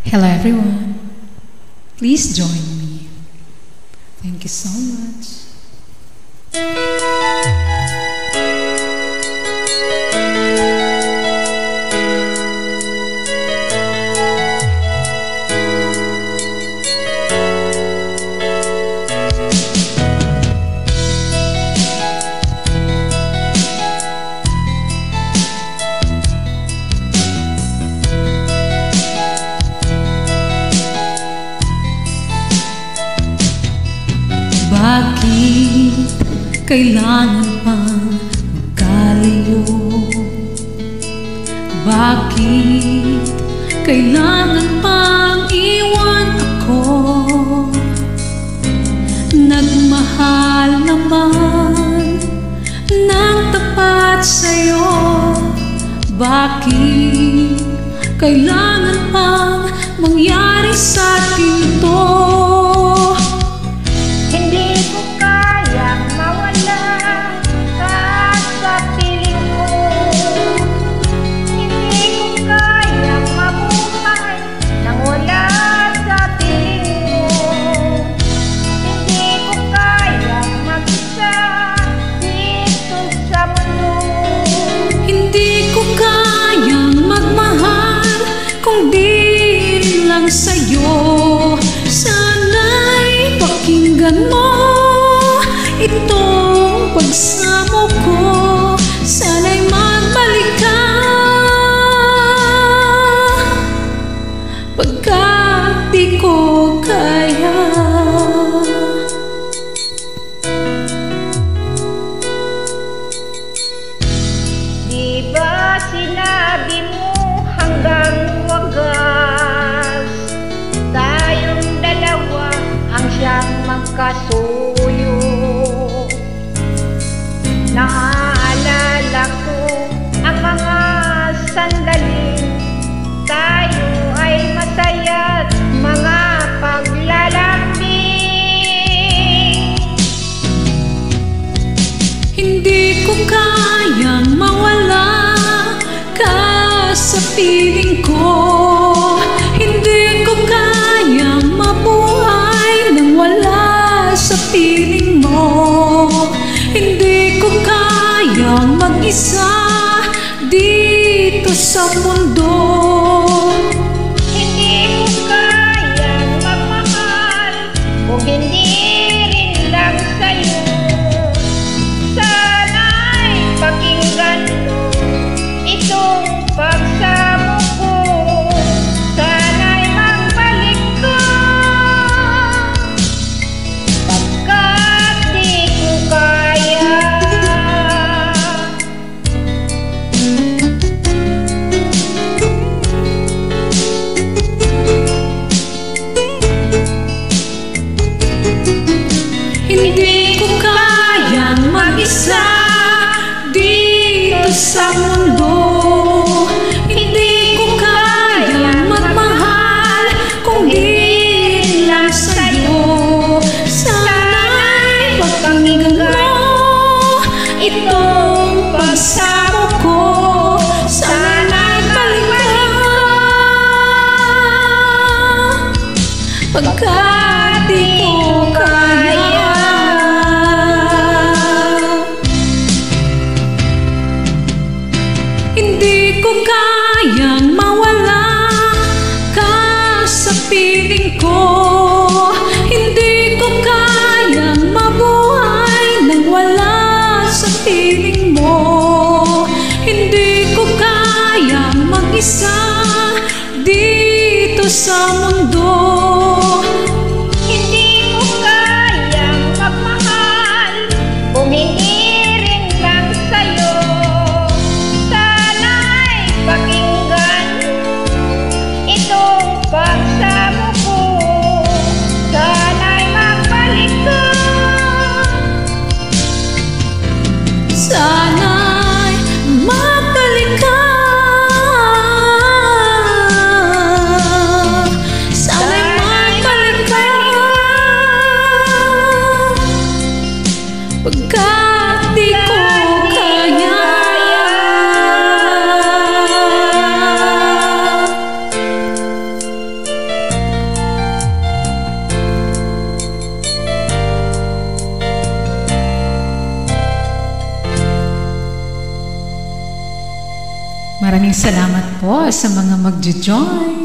Hello everyone, please join me. Thank you so much. Bakit kailangan pang magkalayo? Bakit kailangan pang iwan ako? Nagmahal naman ng tapat sa'yo. Bakit kailangan pang mangyari sa atin to? Sa'yo, sana'y pakinggan mo itong pagsamo ko. Sana'y magbalik ka pagkat di ko kaya. Di ba sinabi mo hanggang wagas tayong dalawa ang siyang magkasuyo? Naaalala ko ang mga sandaling tayo ay masaya't mga paglalambing. Hindi ko kayang mawala ka sa piling ko. Hindi ko kayang mabuhay nang wala sa piling mo. Hindi ko kayang mag-isa dito sa mundo. Hindi ko kayang magmahal kung hindi rin lang sa'yo. Sana'y pakinggan mo itong pagsamo ko. Sana'y magbalik ka pagkat di ko kaya. Hindi ko kayang mag-isa dito sa mundo. Hindi ko kayang magmahal kung di lang sa'yo. Sana'y pakinggan mo itong pagsamo ko. Sana'y balik ka pagkat di ko kaya. Hindi ko kayang mawala ka sa piling ko. Hindi ko kayang mabuhay nang wala sa piling mo. Hindi ko kayang mag-isa dito sa mundo. Hindi ko kayang magmahal kung hindi rin lang sa'yo. Sana'y pakinggan itong pagsamo ko. Sana'y magbalik ka. Sana'y magbalik ka. Sana'y Maraming salamat po sa mga magjo-join.